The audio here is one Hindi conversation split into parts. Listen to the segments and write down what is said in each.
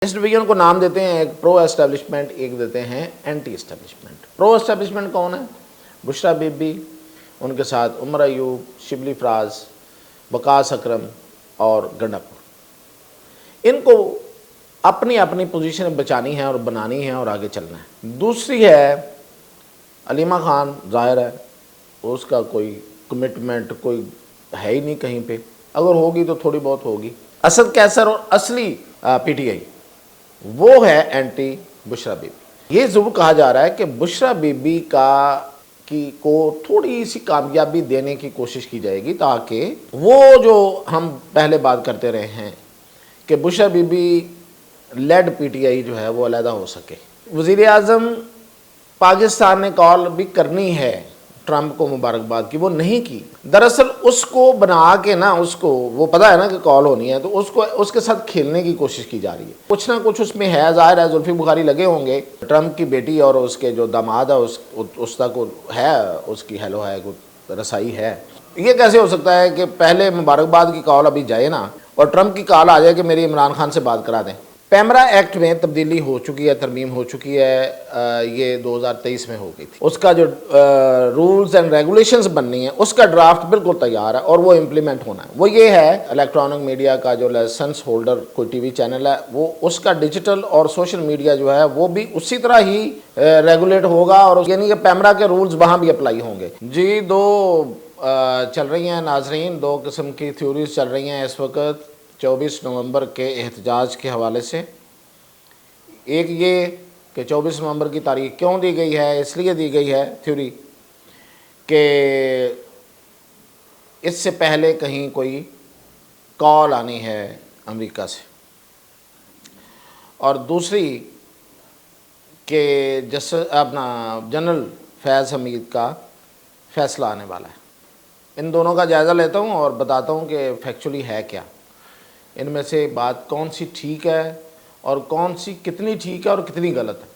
इस डिवीजन को नाम देते हैं एक प्रो एस्टेब्लिशमेंट, एक देते हैं एंटी एस्टेब्लिशमेंट। प्रो एस्टेब्लिशमेंट कौन है? बुशरा बीबी, उनके साथ उमर अयूब, शिबली फराज, वकास अकरम और गंडापुर। इनको अपनी अपनी पोजीशन बचानी है और बनानी है और आगे चलना है। दूसरी है अलीमा खान, जाहिर है उसका कोई कमिटमेंट कोई है ही नहीं कहीं पे, अगर होगी तो थोड़ी बहुत होगी। असद कैसर और असली पीटीआई वो है एंटी बुशरा बीबी। ये ज़रूर कहा जा रहा है कि बुशरा बीबी को थोड़ी सी कामयाबी देने की कोशिश की जाएगी ताकि वो जो हम पहले बात करते रहे हैं कि बुशरा बीबी लेड पीटीआई जो है वो अलहदा हो सके। वज़ीर आज़म पाकिस्तान ने कॉल भी करनी है ट्रंप को मुबारकबाद की, वो नहीं की। दरअसल उसको बना के ना, उसको वो पता है ना कि कॉल होनी है, तो उसको उसके साथ खेलने की कोशिश की जा रही है। कुछ ना कुछ उसमें है, ज़ाहिर है जुल्फी बुखारी लगे होंगे। ट्रंप की बेटी और उसके जो दामाद है उस तक है, उसकी हेलो है, रसाई है। ये कैसे हो सकता है कि पहले मुबारकबाद की कॉल अभी जाए ना और ट्रंप की कॉल आ जाए कि मेरी इमरान खान से बात करा दें। पैमरा एक्ट में तब्दीली हो चुकी है, तरमीम हो चुकी है, ये 2023 में हो गई थी। उसका जो रूल्स एंड रेगुलेशंस बननी है उसका ड्राफ्ट बिल्कुल तैयार है और वो इम्प्लीमेंट होना है। वो ये है, इलेक्ट्रॉनिक मीडिया का जो लाइसेंस होल्डर कोई टीवी चैनल है वो उसका डिजिटल और सोशल मीडिया जो है वो भी उसी तरह ही रेगुलेट होगा, और यानी कि पैमरा के रूल्स वहाँ भी अप्लाई होंगे। जी, दो चल रही हैं नाजरीन, दो किस्म की थ्योरीज चल रही हैं इस वक्त 24 नवंबर के एहतजाज के हवाले से। एक ये कि 24 नवंबर की तारीख क्यों दी गई है, इसलिए दी गई है थ्योरी कि इससे पहले कहीं कोई कॉल आनी है अमेरिका से, और दूसरी कि अपना जनरल फैज़ हमीद का फ़ैसला आने वाला है। इन दोनों का जायज़ा लेता हूँ और बताता हूँ कि फैक्चुअली है क्या, इनमें से बात कौन सी ठीक है और कौन सी कितनी ठीक है और कितनी गलत है।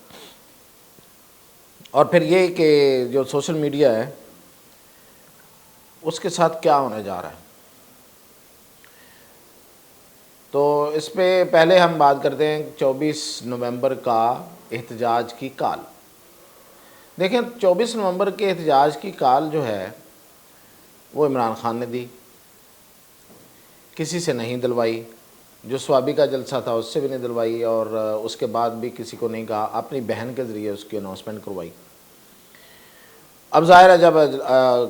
और फिर ये कि जो सोशल मीडिया है उसके साथ क्या होने जा रहा है। तो इस पे पहले हम बात करते हैं 24 नवंबर का एहतजाज की कॉल। देखें, 24 नवंबर के एहतजाज की कॉल जो है वो इमरान खान ने दी, किसी से नहीं दिलवाई। जो स्वाबी का जलसा था उससे भी नहीं दिलवाई और उसके बाद भी किसी को नहीं कहा, अपनी बहन के ज़रिए उसकी अनाउंसमेंट करवाई। अब ज़ाहिर है जब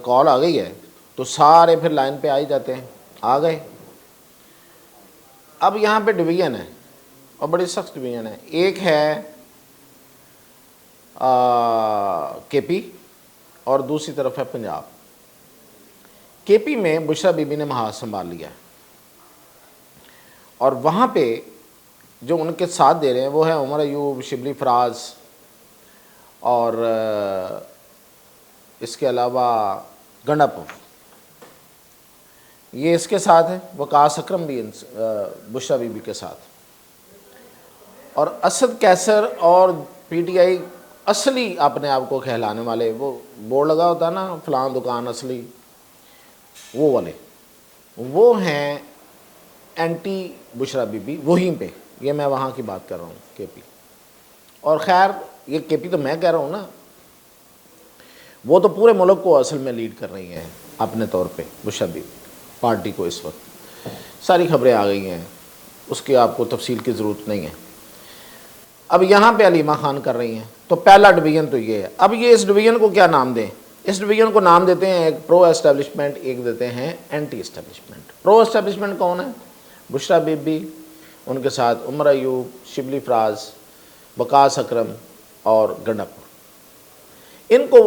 कॉल आ गई है तो सारे फिर लाइन पे आ ही जाते हैं, आ गए। अब यहाँ पे डिवीज़न है और बड़ी सख्त डिवीज़न है। एक है केपी और दूसरी तरफ है पंजाब। केपी में बुशरा बीबी ने महाज संभाल लिया है और वहाँ पे जो उनके साथ दे रहे हैं वो है उमर अयूब, शिबली फराज और इसके अलावा गंडापुर, ये इसके साथ है। वकास अकरम भी बुशरा बीबी के साथ, और असद कैसर और पीटीआई असली अपने आप को कहलाने वाले, वो बोर्ड लगा होता है ना फलां दुकान असली, वो वाले, वो हैं एंटी बुशरा बीबी। वहीं पे ये मैं वहाँ की बात कर रहा हूँ, केपी। और ख़ैर ये केपी तो मैं कह रहा हूँ ना, वो तो पूरे मुल्क को असल में लीड कर रही हैं अपने तौर पे बुशरा बीबी पार्टी को। इस वक्त सारी खबरें आ गई हैं, उसकी आपको तफसील की ज़रूरत नहीं है। अब यहाँ पे अलीमा खान कर रही हैं, तो पहला डिवीज़न तो ये है। अब ये इस डिवीज़न को क्या नाम दें? इस डिवीज़न को नाम देते हैं एक प्रो एस्टेब्लिशमेंट, एक देते हैं एंटी एस्टेब्लिशमेंट। प्रो एस्टेब्लिशमेंट कौन है? बुशरा बीबी, उनके साथ उमर अयूब, शिबली फराज, वकास अकरम और गंडापुर। इनको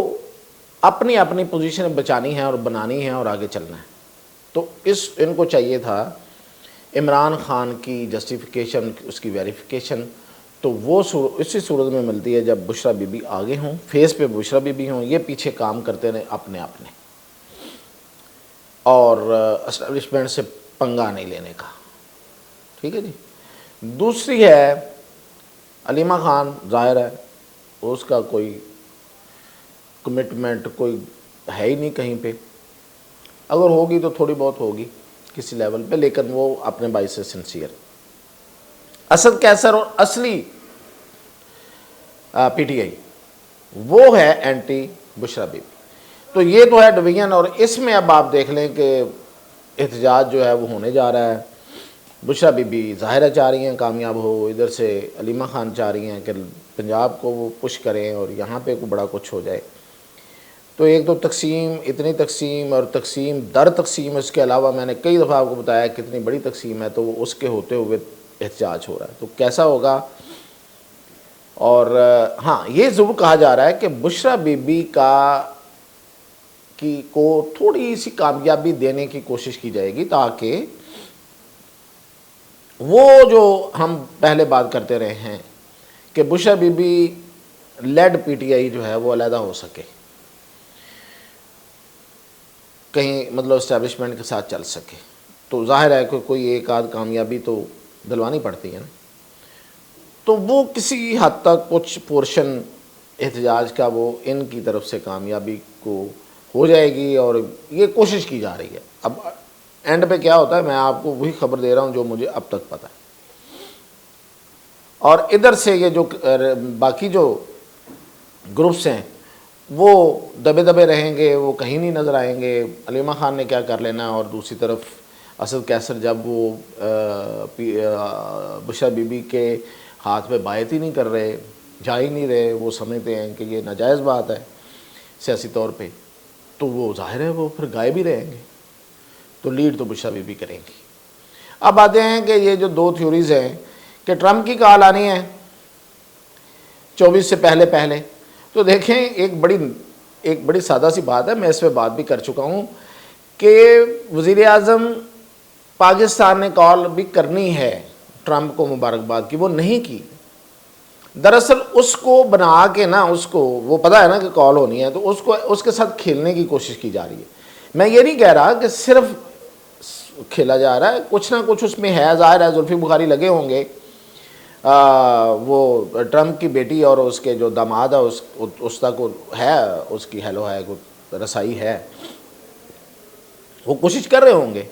अपनी अपनी पोजीशन बचानी है और बनानी है और आगे चलना है। तो इनको चाहिए था इमरान खान की जस्टिफिकेशन, उसकी वेरिफिकेशन, तो वो इसी सूरत में मिलती है जब बुशरा बीबी आगे हों, फेस पे बुशरा बीबी हों, ये पीछे काम करते रहे अपने अपने, और एस्टेब्लिशमेंट से पंगा नहीं लेने का। ठीक है जी। दूसरी है अलीमा खान, जाहिर है उसका कोई कमिटमेंट कोई है ही नहीं कहीं पे, अगर होगी तो थोड़ी बहुत होगी किसी लेवल पे, लेकिन वो अपने भाई से सिंसियर। असद कैसर और असली पीटीआई वो है एंटी बुशरा बीबी। तो ये तो है डिवीजन। और इसमें अब आप देख लें कि एहतजाज जो है वो होने जा रहा है। बुशरा बीबी ज़ाहिरा चाह रही हैं कामयाब हो, इधर से अलीमा खान चाह रही हैं कि पंजाब को वो पुश करें और यहाँ पे को बड़ा कुछ हो जाए। तो एक तो तकसीम, इतनी तकसीम और तकसीम दर तकसीम, इसके अलावा मैंने कई दफ़ा आपको बताया कितनी बड़ी तकसीम है, तो उसके होते हुए एहतजाज हो रहा है। तो कैसा होगा। और हाँ, ये ज़रूर कहा जा रहा है कि बुशरा बीबी को थोड़ी सी कामयाबी देने की कोशिश की जाएगी, ताकि वो जो हम पहले बात करते रहे हैं कि बुशरा बीबी लेड पीटीआई जो है वो अलहदा हो सके, कहीं मतलब इस्टेब्लिशमेंट के साथ चल सके। तो जाहिर है कि कोई एक आध कामयाबी तो दिलवानी पड़ती है ना। तो वो किसी हद तक कुछ पोर्शन एहतजाज का वो इनकी तरफ से कामयाबी को हो जाएगी, और ये कोशिश की जा रही है। अब एंड पे क्या होता है, मैं आपको वही खबर दे रहा हूँ जो मुझे अब तक पता है। और इधर से ये जो बाकी जो ग्रुप्स हैं वो दबे दबे रहेंगे, वो कहीं नहीं नज़र आएंगे। अलीमा खान ने क्या कर लेना, और दूसरी तरफ असद कैसर जब वो बुशरा बीबी के हाथ में बायत ही नहीं कर रहे, जा ही नहीं रहे, वो समझते हैं कि ये नाजायज़ बात है सियासी तौर पे, तो वो जाहिर है वो फिर गायब ही रहेंगे। तो लीड तो बुशरा बीबी करेंगी। अब आते हैं कि ये जो दो थ्योरीज़ हैं कि ट्रंप की कॉल आनी है 24 से पहले। तो देखें, एक बड़ी सादा सी बात है, मैं इस पर बात भी कर चुका हूँ कि वज़ीर आज़म पाकिस्तान ने कॉल भी करनी है ट्रंप को मुबारकबाद की, वो नहीं की। दरअसल उसको बना के ना, उसको वो पता है ना कि कॉल होनी है, तो उसको उसके साथ खेलने की कोशिश की जा रही है। मैं ये नहीं कह रहा कि सिर्फ खेला जा रहा है, कुछ ना कुछ उसमें है। ज़ाहिर है जुल्फ़ी बुखारी लगे होंगे, वो ट्रंप की बेटी और उसके जो दामाद है उस तक है, उसकी हेलो है, रसाई है, वो कोशिश कर रहे होंगे।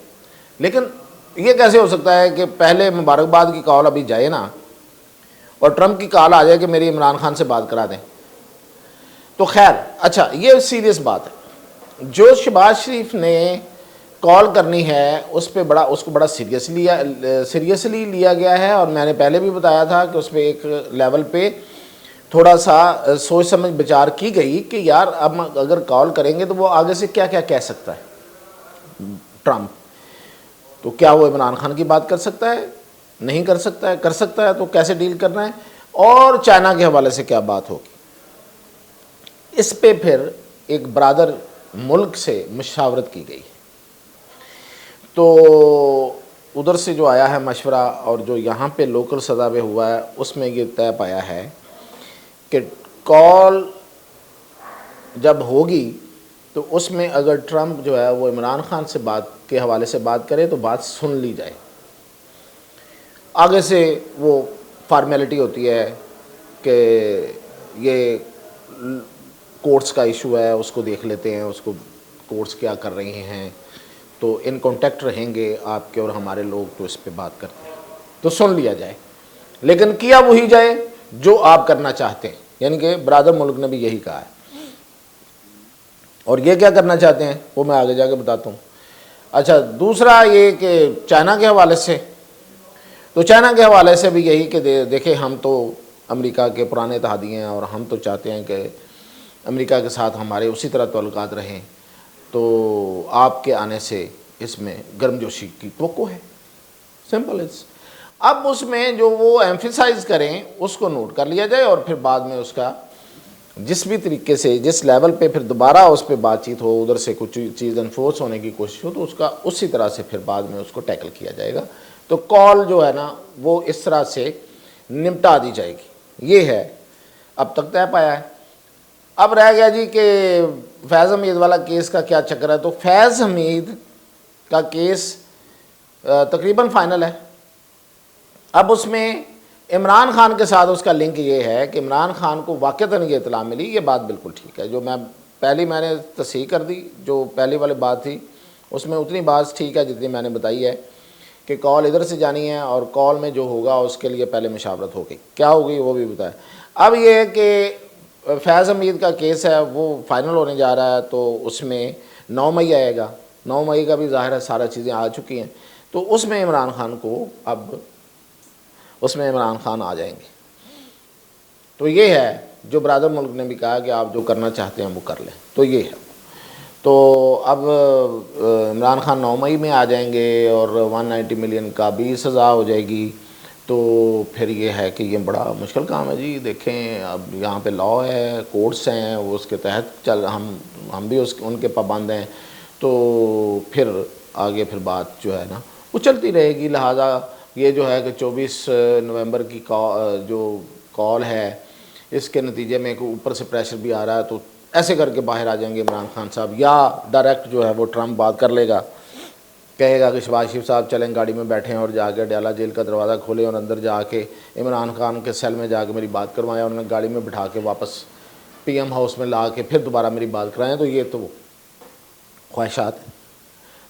लेकिन ये कैसे हो सकता है कि पहले मुबारकबाद की कॉल अभी जाए ना, और ट्रंप की कॉल आ जाए कि मेरी इमरान खान से बात करा दें। तो खैर, अच्छा, ये सीरियस बात है। जो शहबाज शरीफ ने कॉल करनी है उसको बड़ा सीरियसली लिया गया है। और मैंने पहले भी बताया था कि उसमें एक लेवल पे थोड़ा सा सोच समझ विचार की गई कि यार अब अगर कॉल करेंगे तो वो आगे से क्या क्या कह सकता है ट्रंप। तो क्या वो इमरान खान की बात कर सकता है? नहीं कर सकता है। कर सकता है तो कैसे डील करना है, और चाइना के हवाले से क्या बात होगी, इस पे फिर एक बरादर मुल्क से मशावरत की गई। तो उधर से जो आया है मशवरा, और जो यहाँ पे लोकल सतह पे हुआ है, उसमें ये तय पाया है कि कॉल जब होगी तो उसमें अगर ट्रंप जो है वो इमरान खान से बात के हवाले से बात करे तो बात सुन ली जाए। आगे से वो फॉर्मेलिटी होती है कि ये कोर्ट्स का इशू है, उसको देख लेते हैं, उसको कोर्ट्स क्या कर रहे हैं, तो इन कांटेक्ट रहेंगे आपके और हमारे लोग, तो इस पे बात करते हैं, तो सुन लिया जाए। लेकिन किया वही जाए जो आप करना चाहते हैं, यानी कि ब्रादर मुल्क ने भी यही कहा है। और ये क्या करना चाहते हैं वो मैं आगे जाके बताता हूँ। अच्छा, दूसरा ये कि चाइना के हवाले से, तो चाइना के हवाले से भी यही कि देखें, हम तो अमेरिका के पुराने इत्तेहादी हैं और हम तो चाहते हैं कि अमेरिका के साथ हमारे उसी तरह तल्लुकात रहें, तो आपके आने से इसमें गर्मजोशी की तवक्को है। Simple is. अब उसमें जो वो एम्फिसाइज करें उसको नोट कर लिया जाए, और फिर बाद में उसका जिस भी तरीके से, जिस लेवल पे फिर दोबारा उस पर बातचीत हो, उधर से कुछ चीज़ इन्फोर्स होने की कोशिश हो, तो उसका उसी तरह से फिर बाद में उसको टैकल किया जाएगा। तो कॉल जो है ना वो इस तरह से निपटा दी जाएगी। ये है अब तक तय पाया है। अब रह गया जी कि फैज़ हमीद वाला केस का क्या चक्कर है। तो फैज़ हमीद का केस तकरीबन फाइनल है। अब उसमें इमरान खान के साथ उसका लिंक ये है कि इमरान खान को वाक़तन ये इत्तला मिली, ये बात बिल्कुल ठीक है। जो मैंने तस्हीह कर दी, जो पहली वाली बात थी उसमें उतनी बात ठीक है जितनी मैंने बताई है कि कॉल इधर से जानी है और कॉल में जो होगा उसके लिए पहले मुशावरत होगी, क्या होगी वो भी बताया। अब ये है कि फैज़ हमीद का केस है वो फाइनल होने जा रहा है, तो उसमें 9 मई आएगा। 9 मई का भी ज़ाहिर है सारा चीज़ें आ चुकी हैं, तो उसमें इमरान खान को अब उसमें इमरान खान आ जाएंगे। तो ये है जो ब्रादर मुल्क ने भी कहा कि आप जो करना चाहते हैं वो कर लें, तो ये है। तो अब इमरान खान 9 मई में आ जाएंगे और 190 मिलियन का भी सज़ा हो जाएगी। तो फिर ये है कि ये बड़ा मुश्किल काम है जी। देखें अब यहाँ पे लॉ है, कोर्ट्स हैं, वो उसके तहत चल हम भी उनके पाबंद हैं, तो फिर आगे फिर बात जो है ना वो चलती रहेगी। लिहाजा ये जो है कि 24 नवंबर की जो कॉल है, इसके नतीजे में ऊपर से प्रेशर भी आ रहा है, तो ऐसे करके बाहर आ जाएंगे इमरान खान साहब, या डायरेक्ट जो है वो ट्रम्प बात कर लेगा, कहेगा कि शहबाज शरीफ साहब चलें गाड़ी में बैठें और जाके अडयाला जेल का दरवाज़ा खोलें और अंदर जाके इमरान खान के सेल में जाके मेरी बात करवाएं और उन्हें गाड़ी में बिठा के वापस पीएम हाउस में ला के फिर दोबारा मेरी बात कराएं। तो ये तो ख्वाहिशात हैं।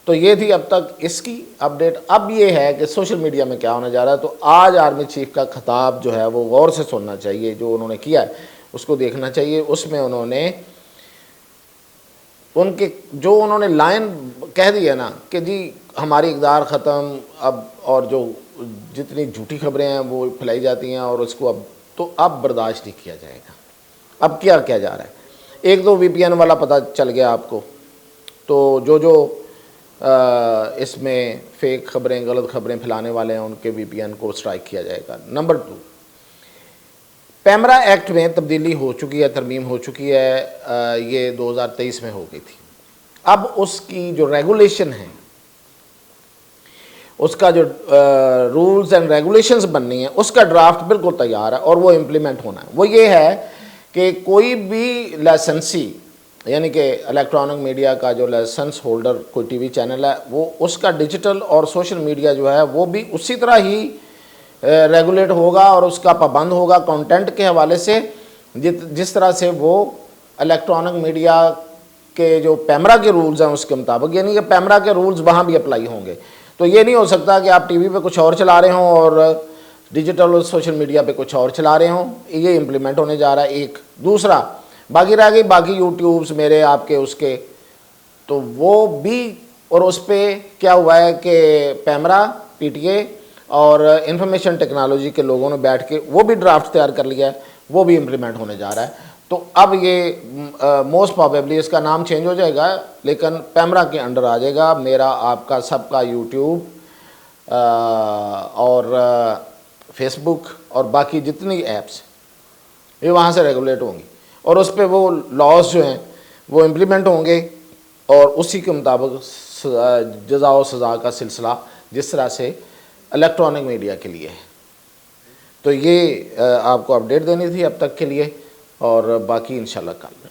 तो ये थी अब तक इसकी अपडेट। अब ये है कि सोशल मीडिया में क्या होने जा रहा है। तो आज आर्मी चीफ का खिताब जो है वो गौर से सुनना चाहिए, जो उन्होंने किया है उसको देखना चाहिए। उसमें उन्होंने उन्होंने लाइन कह दी है ना कि जी हमारी इक़्तिदार ख़त्म अब, और जो जितनी झूठी खबरें हैं वो फैलाई जाती हैं और उसको अब बर्दाश्त नहीं किया जाएगा। अब क्या किया जा रहा है, एक दो VPN वाला पता चल गया आपको, तो जो इसमें फेक खबरें, गलत खबरें फैलाने वाले हैं उनके VPN को स्ट्राइक किया जाएगा। नंबर 2, पैमरा एक्ट में तब्दीली हो चुकी है, तरमीम हो चुकी है, ये 2023 में हो गई थी। अब उसकी जो रेगुलेशन है, उसका जो रूल्स एंड रेगुलेशंस बननी है, उसका ड्राफ्ट बिल्कुल तैयार है और वो इम्प्लीमेंट होना है। वो ये है कि कोई भी लाइसेंसी, यानी कि इलेक्ट्रॉनिक मीडिया का जो लाइसेंस होल्डर कोई TV चैनल है, वो उसका डिजिटल और सोशल मीडिया जो है वो भी उसी तरह ही रेगुलेट होगा और उसका पाबंद होगा कंटेंट के हवाले से, जिस तरह से वो इलेक्ट्रॉनिक मीडिया के जो पैमरा के रूल्स हैं उसके मुताबिक, यानी कि पैमरा के रूल्स वहाँ भी अप्लाई होंगे। तो ये नहीं हो सकता कि आप TV पे कुछ और चला रहे हों और डिजिटल और सोशल मीडिया पे कुछ और चला रहे हों। ये इम्प्लीमेंट होने जा रहा है। एक दूसरा बाकी रह गई बाकी यूट्यूब्स मेरे आपके उसके, तो वो भी, और उस पर क्या हुआ है कि पैमरा, PTA और इंफॉर्मेशन टेक्नोलॉजी के लोगों ने बैठ के वो भी ड्राफ्ट तैयार कर लिया है, वो भी इम्प्लीमेंट होने जा रहा है। तो अब ये मोस्ट प्रोबेबली इसका नाम चेंज हो जाएगा, लेकिन पैमरा के अंडर आ जाएगा। मेरा आपका सबका यूट्यूब और फेसबुक और बाकी जितनी ऐप्स ये वहाँ से रेगुलेट होंगी और उस पर वो लॉज जो हैं वो इम्प्लीमेंट होंगे और उसी के मुताबिक जज़ा और सज़ा का सिलसिला जिस तरह से इलेक्ट्रॉनिक मीडिया के लिए है। तो ये आपको अपडेट देनी थी अब तक के लिए, और बाकी इंशाल्लाह कल।